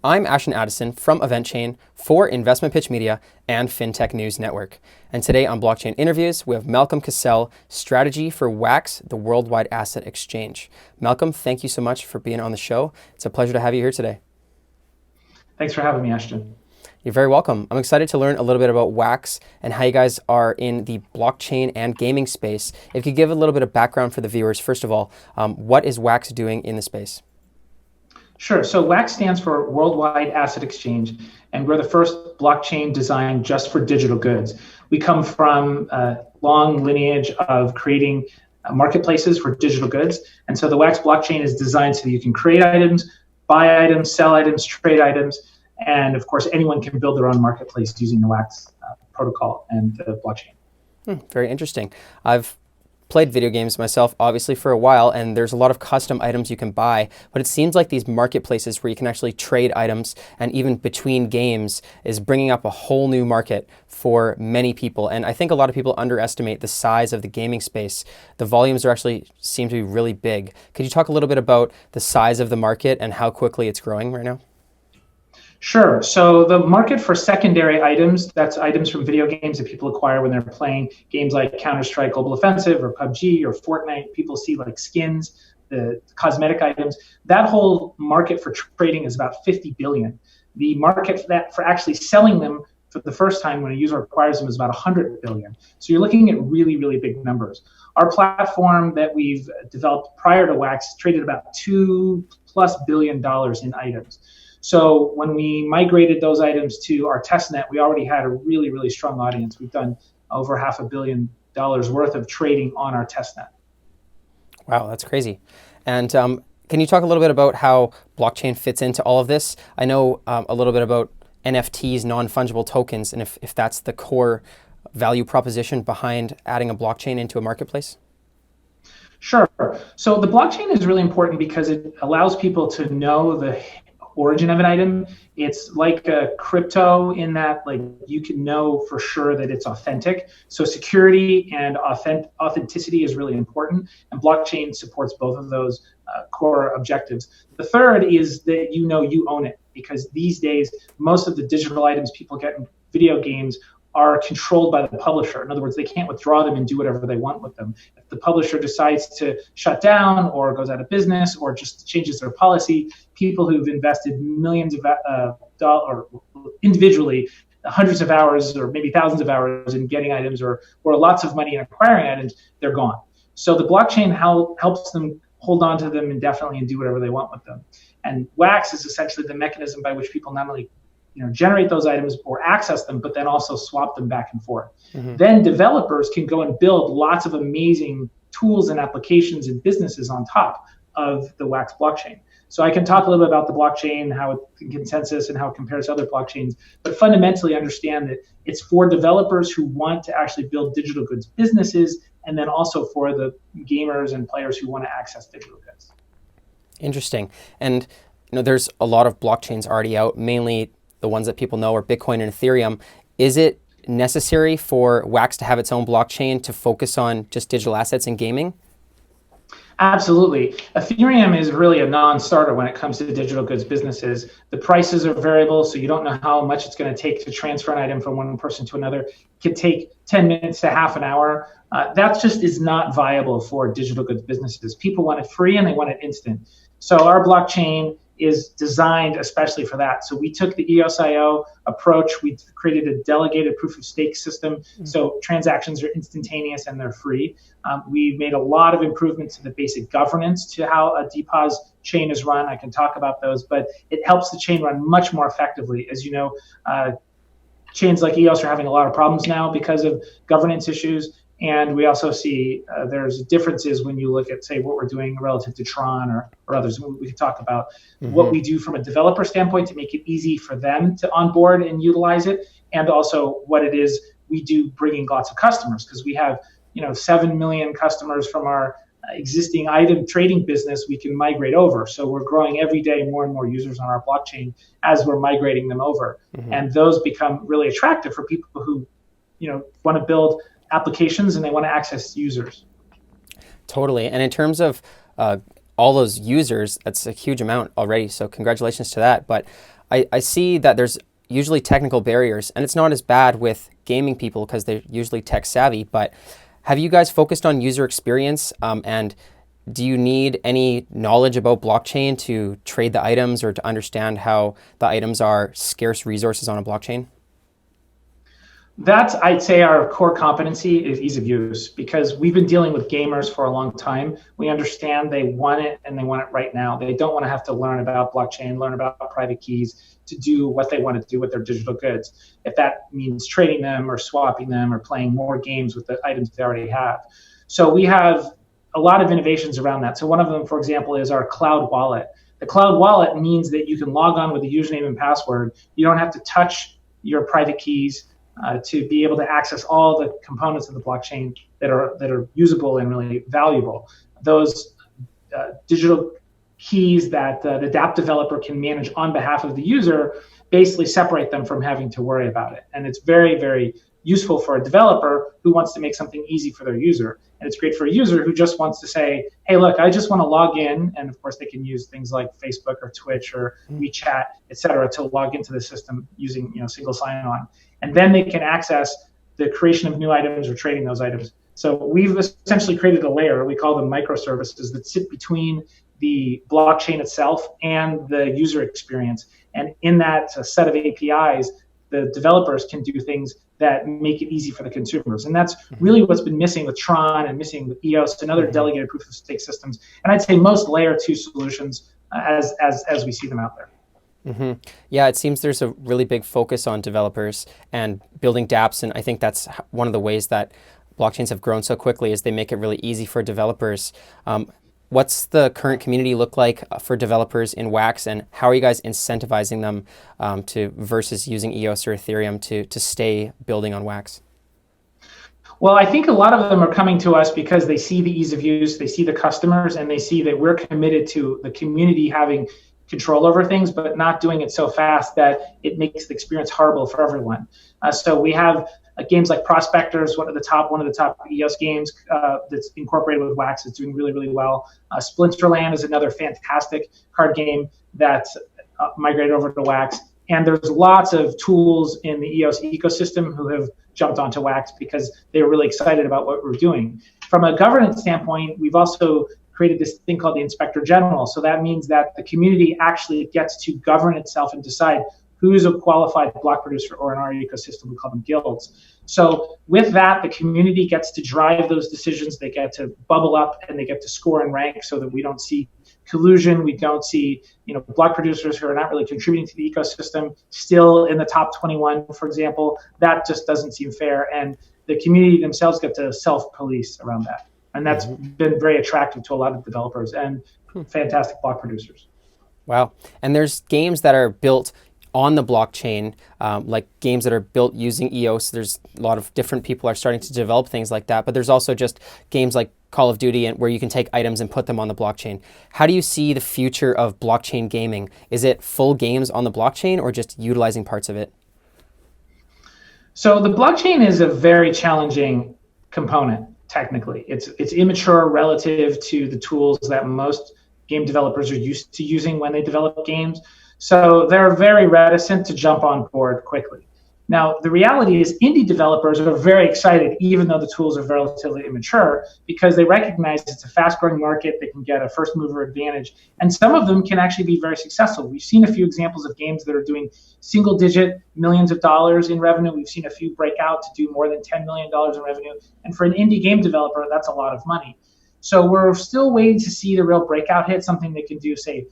I'm Ashton Addison from EventChain for Investmentpitch Media and FinTech News Network. And today on Blockchain Interviews, we have Malcolm CasSelle, Strategy for WAX, the Worldwide Asset Exchange. Malcolm, thank you so much for being on the show. It's a pleasure to have you here today. Thanks for having me, Ashton. You're very welcome. I'm excited to learn a little bit about WAX and how you guys are in the blockchain and gaming space. If you could give a little bit of background for the viewers, first of all, what is WAX doing in the space? Sure. So WAX stands for Worldwide Asset Exchange, and we're the first blockchain designed just for digital goods. We come from a long lineage of creating marketplaces for digital goods. And so the WAX blockchain is designed so that you can create items, buy items, sell items, trade items. And of course, anyone can build their own marketplace using the WAX protocol and the blockchain. Very interesting. I've played video games myself, obviously, for a while, and there's a lot of custom items you can buy, but it seems like these marketplaces where you can actually trade items and even between games is bringing up a whole new market for many people. And I think a lot of people underestimate the size of the gaming space. The volumes seem to be really big. Could you talk a little bit about the size of the market and how quickly it's growing right now? Sure. So the market for secondary items, that's items from video games that people acquire when they're playing games like Counter-Strike Global Offensive or PUBG or Fortnite. People see like skins, the cosmetic items. That whole market for trading is about 50 billion. The market for actually selling them for the first time when a user acquires them is about 100 billion. So you're looking at really, really big numbers. Our platform that we've developed prior to WAX traded about $2+ billion in items. So when we migrated those items to our testnet, we already had a really, really strong audience. We've done over $500 million worth of trading on our testnet. Wow, that's crazy. And can you talk a little bit about how blockchain fits into all of this? I know a little bit about NFTs, non-fungible tokens, and if that's the core value proposition behind adding a blockchain into a marketplace? Sure. So the blockchain is really important because it allows people to know the origin of an item. It's like a crypto in that like you can know for sure that it's authentic. So security and authenticity is really important, and blockchain supports both of those core objectives. The third is that you know you own it, because these days most of the digital items people get in video games are controlled by the publisher. In other words, they can't withdraw them and do whatever they want with them. If the publisher decides to shut down or goes out of business or just changes their policy, people who've invested millions of dollars individually, hundreds of hours or maybe thousands of hours in getting items or lots of money in acquiring items, they're gone. So the blockchain helps them hold on to them indefinitely and do whatever they want with them. And WAX is essentially the mechanism by which people not only generate those items or access them, but then also swap them back and forth. Mm-hmm. Then developers can go and build lots of amazing tools and applications and businesses on top of the WAX blockchain. So I can talk a little bit about the blockchain, how it's in consensus and how it compares to other blockchains, but fundamentally understand that it's for developers who want to actually build digital goods businesses, and then also for the gamers and players who want to access digital goods. Interesting. And there's a lot of blockchains already out, mainly the ones that people know are Bitcoin and Ethereum. Is it necessary for WAX to have its own blockchain to focus on just digital assets and gaming? Absolutely. Ethereum is really a non-starter when it comes to digital goods businesses. The prices are variable, so you don't know how much it's going to take to transfer an item from one person to another. It could take 10 minutes to half an hour. That just is not viable for digital goods businesses. People want it free and they want it instant. So our blockchain is designed especially for that. So we took the EOS.IO approach. We created a delegated proof of stake system. Mm-hmm. So transactions are instantaneous and they're free. We've made a lot of improvements to the basic governance to how a DPoS chain is run. I can talk about those, but it helps the chain run much more effectively. As you know, chains like EOS are having a lot of problems now because of governance issues. And we also see there's differences when you look at, say, what we're doing relative to Tron or others. We can talk about what we do from a developer standpoint to make it easy for them to onboard and utilize it, and also what it is we do bringing lots of customers, because we have 7 million customers from our existing item trading business we can migrate over. So we're growing every day more and more users on our blockchain as we're migrating them over. Mm-hmm. And those become really attractive for people who want to build applications and they want to access users. Totally. And in terms of all those users, that's a huge amount already. So congratulations to that. But I see that there's usually technical barriers, and it's not as bad with gaming people because they're usually tech savvy. But have you guys focused on user experience? And do you need any knowledge about blockchain to trade the items or to understand how the items are scarce resources on a blockchain? That's, I'd say, our core competency is ease of use, because we've been dealing with gamers for a long time. We understand they want it and they want it right now. They don't want to have to learn about blockchain, learn about private keys to do what they want to do with their digital goods. If that means trading them or swapping them or playing more games with the items they already have. So we have a lot of innovations around that. So one of them, for example, is our cloud wallet. The cloud wallet means that you can log on with a username and password. You don't have to touch your private keys to be able to access all the components of the blockchain that are usable and really valuable. Those digital keys that the dApp developer can manage on behalf of the user basically separate them from having to worry about it. And it's very, very useful for a developer who wants to make something easy for their user. And it's great for a user who just wants to say, hey, look, I just want to log in. And of course, they can use things like Facebook or Twitch or WeChat, et cetera, to log into the system using single sign-on. And then they can access the creation of new items or trading those items. So we've essentially created a layer, we call them microservices, that sit between the blockchain itself and the user experience. And in that set of APIs, the developers can do things that make it easy for the consumers. And that's really what's been missing with Tron and missing with EOS and other delegated proof of stake systems. And I'd say most layer 2 solutions as we see them out there. Mm-hmm. Yeah, it seems there's a really big focus on developers and building dApps, and I think that's one of the ways that blockchains have grown so quickly is they make it really easy for developers. What's the current community look like for developers in Wax, and how are you guys incentivizing them to versus using EOS or Ethereum to stay building on Wax? Well, I think a lot of them are coming to us because they see the ease of use, they see the customers, and they see that we're committed to the community having control over things, but not doing it so fast that it makes the experience horrible for everyone. So we have games like Prospectors, one of the top EOS games that's incorporated with Wax, is doing really, really well. Splinterland is another fantastic card game that migrated over to Wax. And there's lots of tools in the EOS ecosystem who have jumped onto Wax because they were really excited about what we're doing. From a governance standpoint, we've also created this thing called the Inspector General. So that means that the community actually gets to govern itself and decide who's a qualified block producer, or in our ecosystem, we call them guilds. So with that, the community gets to drive those decisions. They get to bubble up and they get to score and rank so that we don't see collusion. We don't see block producers who are not really contributing to the ecosystem still in the top 21, for example. That just doesn't seem fair. And the community themselves get to self-police around that. And that's been very attractive to a lot of developers and fantastic block producers. Wow. And there's games that are built on the blockchain, like games that are built using EOS. There's a lot of different people are starting to develop things like that, but there's also just games like Call of Duty and where you can take items and put them on the blockchain. How do you see the future of blockchain gaming? Is it full games on the blockchain or just utilizing parts of it? So the blockchain is a very challenging component, technically. It's immature relative to the tools that most game developers are used to using when they develop games. So they're very reticent to jump on board quickly. Now, the reality is indie developers are very excited, even though the tools are relatively immature, because they recognize it's a fast-growing market. They can get a first-mover advantage, and some of them can actually be very successful. We've seen a few examples of games that are doing single-digit millions of dollars in revenue. We've seen a few break out to do more than $10 million in revenue, and for an indie game developer, that's a lot of money. So we're still waiting to see the real breakout hit, something that can do, say,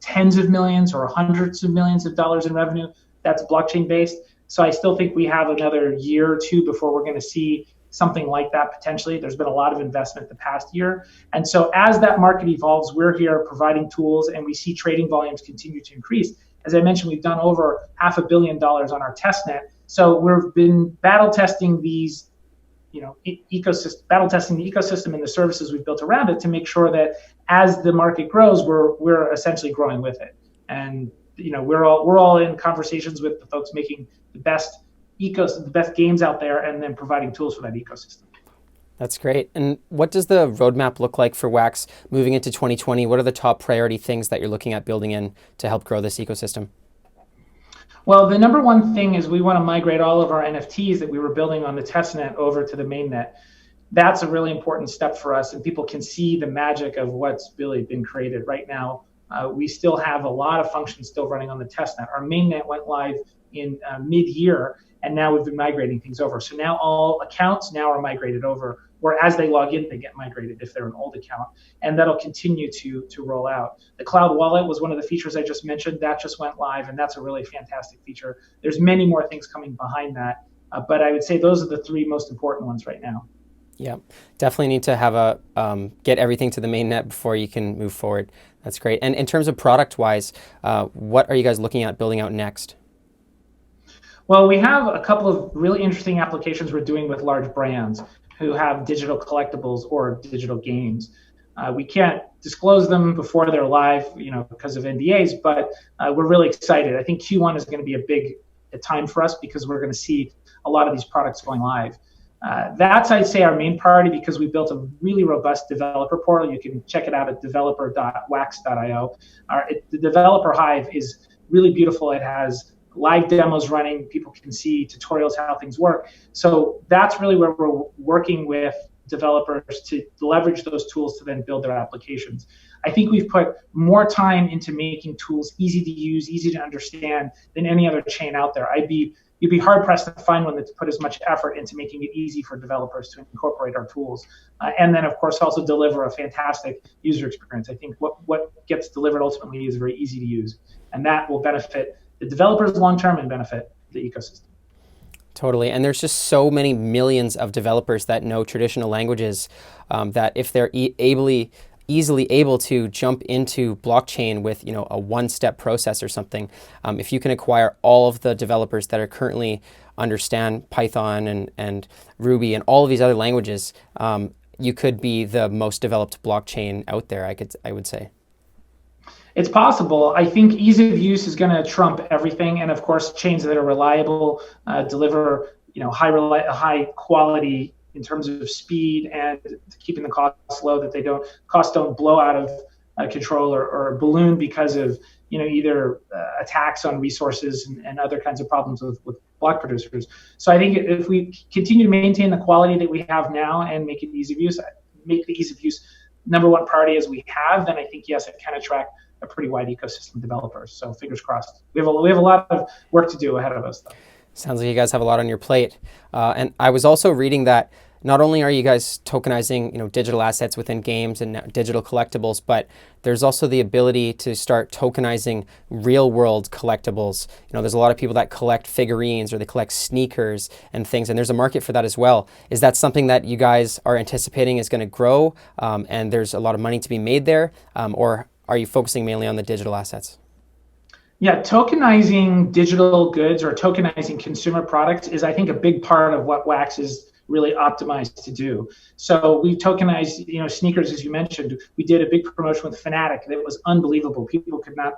tens of millions or hundreds of millions of dollars in revenue. That's blockchain-based. So I still think we have another year or two before we're going to see something like that potentially. There's been a lot of investment the past year. And so as that market evolves, we're here providing tools, and we see trading volumes continue to increase. As I mentioned, we've done over $500 million on our testnet. So we've been battle testing these, battle testing the ecosystem and the services we've built around it to make sure that as the market grows, we're essentially growing with it. And we're all in conversations with the folks making the best games out there, and then providing tools for that ecosystem. That's great. And what does the roadmap look like for Wax moving into 2020? What are the top priority things that you're looking at building in to help grow this ecosystem? Well, the number one thing is we want to migrate all of our NFTs that we were building on the testnet over to the mainnet. That's a really important step for us, and people can see the magic of what's really been created right now. We still have a lot of functions still running on the testnet. Our mainnet went live in mid-year, and now we've been migrating things over. So now all accounts now are migrated over, or as they log in, they get migrated if they're an old account, and that'll continue to roll out. The cloud wallet was one of the features I just mentioned. That just went live, and that's a really fantastic feature. There's many more things coming behind that, but I would say those are the three most important ones right now. Yeah, definitely need to have get everything to the mainnet before you can move forward. That's great. And in terms of product wise, what are you guys looking at building out next? Well, we have a couple of really interesting applications we're doing with large brands who have digital collectibles or digital games. We can't disclose them before they're live, because of NDAs, but we're really excited. I think Q1 is going to be a big time for us because we're going to see a lot of these products going live. That's, I'd say, our main priority because we built a really robust developer portal. You can check it out at developer.wax.io. The developer hive is really beautiful. It has live demos running. People can see tutorials, how things work. So that's really where we're working with developers to leverage those tools to then build their applications. I think we've put more time into making tools easy to use, easy to understand than any other chain out there. You'd be hard pressed to find one that's put as much effort into making it easy for developers to incorporate our tools. And then, of course, also deliver a fantastic user experience. I think what gets delivered ultimately is very easy to use. And that will benefit the developers long-term and benefit the ecosystem. Totally. And there's just so many millions of developers that know traditional languages that if they're easily able to jump into blockchain with a one-step process or something, if you can acquire all of the developers that are currently understand Python and Ruby and all of these other languages, you could be the most developed blockchain out there, I would say. It's possible. I think ease of use is going to trump everything, and of course, chains that are reliable, deliver high quality in terms of speed and keeping the costs low, that costs don't blow out of control or balloon because of either attacks on resources and other kinds of problems with block producers. So I think if we continue to maintain the quality that we have now and make the ease of use number one priority as we have, then I think yes, it can attract a pretty wide ecosystem of developers. So fingers crossed. We have a lot of work to do ahead of us, though. Sounds like you guys have a lot on your plate. And I was also reading that not only are you guys tokenizing, digital assets within games and digital collectibles, but there's also the ability to start tokenizing real-world collectibles. There's a lot of people that collect figurines or they collect sneakers and things, and there's a market for that as well. Is that something that you guys are anticipating is going to grow, and there's a lot of money to be made there, or are you focusing mainly on the digital assets? Yeah, tokenizing digital goods or tokenizing consumer products is, I think, a big part of what Wax is really optimized to do. So we tokenized, sneakers, as you mentioned. We did a big promotion with Fnatic that was unbelievable. People could not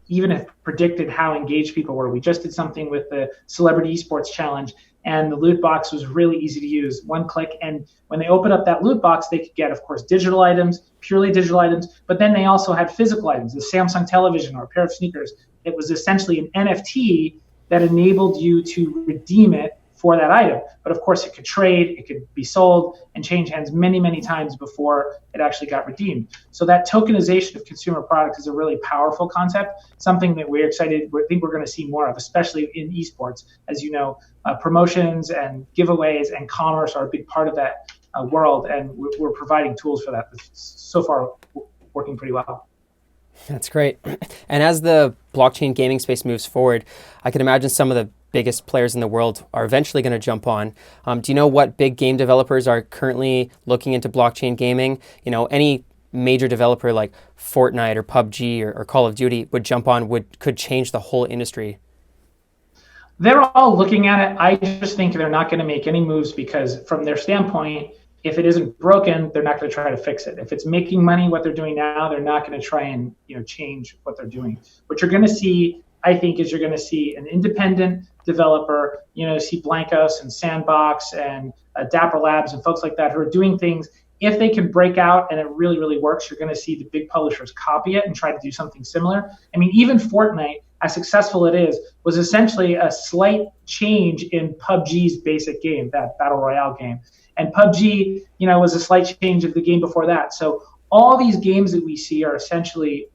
even have predicted how engaged people were. We just did something with the Celebrity Esports Challenge, and the loot box was really easy to use. One click, and when they opened up that loot box, they could get, of course, digital items, purely digital items, but then they also had physical items, the Samsung television or a pair of sneakers. It was essentially an NFT that enabled you to redeem it for that item. But of course, it could trade, it could be sold and change hands many, many times before it actually got redeemed. So that tokenization of consumer products is a really powerful concept, something that we're excited, we think we're going to see more of, especially in esports. As you know, promotions and giveaways and commerce are a big part of that world, and we're providing tools for that. So far, working pretty well. That's great. And as the blockchain gaming space moves forward, I can imagine some of the biggest players in the world are eventually going to jump on. Do you know what big game developers are currently looking into blockchain gaming? Any major developer like Fortnite or PUBG or Call of Duty would jump on, could change the whole industry. They're all looking at it. I just think they're not going to make any moves because from their standpoint, if it isn't broken, they're not going to try to fix it. If it's making money, what they're doing now, they're not going to try and change what they're doing. What you're going to see, I think, is you're going to see an independent developer, see Blankos and Sandbox and Dapper Labs and folks like that who are doing things. If they can break out and it really, really works, you're going to see the big publishers copy it and try to do something similar. I mean, even Fortnite, as successful it is, was essentially a slight change in PUBG's basic game, that battle royale game. And PUBG, was a slight change of the game before that. So all these games that we see are essentially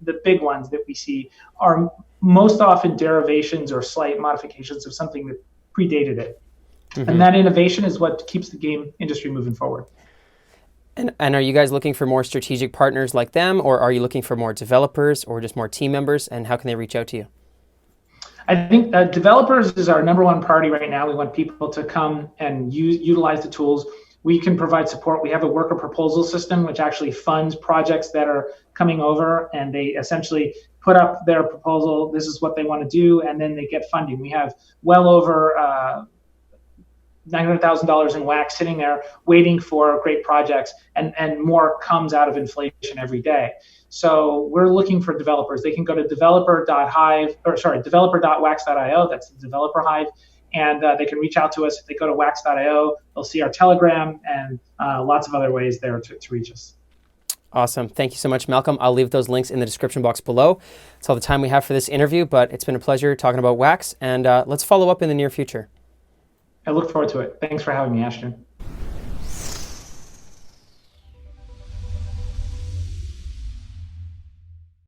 the big ones that we see are most often derivations or slight modifications of something that predated it. Mm-hmm. And that innovation is what keeps the game industry moving forward. And are you guys looking for more strategic partners like them, or are you looking for more developers or just more team members? And how can they reach out to you? I think developers is our number one priority right now. We want people to come and utilize the tools. We can provide support. We have a worker proposal system, which actually funds projects that are coming over, and they essentially put up their proposal. This is what they want to do, and then they get funding. We have well over $900,000 in WAC sitting there waiting for great projects, and more comes out of inflation every day. So we're looking for developers. They can go to developer.wax.io. That's the developer hive. And they can reach out to us. If they go to wax.io, they'll see our Telegram and lots of other ways there to reach us. Awesome. Thank you so much, Malcolm. I'll leave those links in the description box below. That's all the time we have for this interview, but it's been a pleasure talking about Wax, and let's follow up in the near future. I look forward to it. Thanks for having me, Ashton.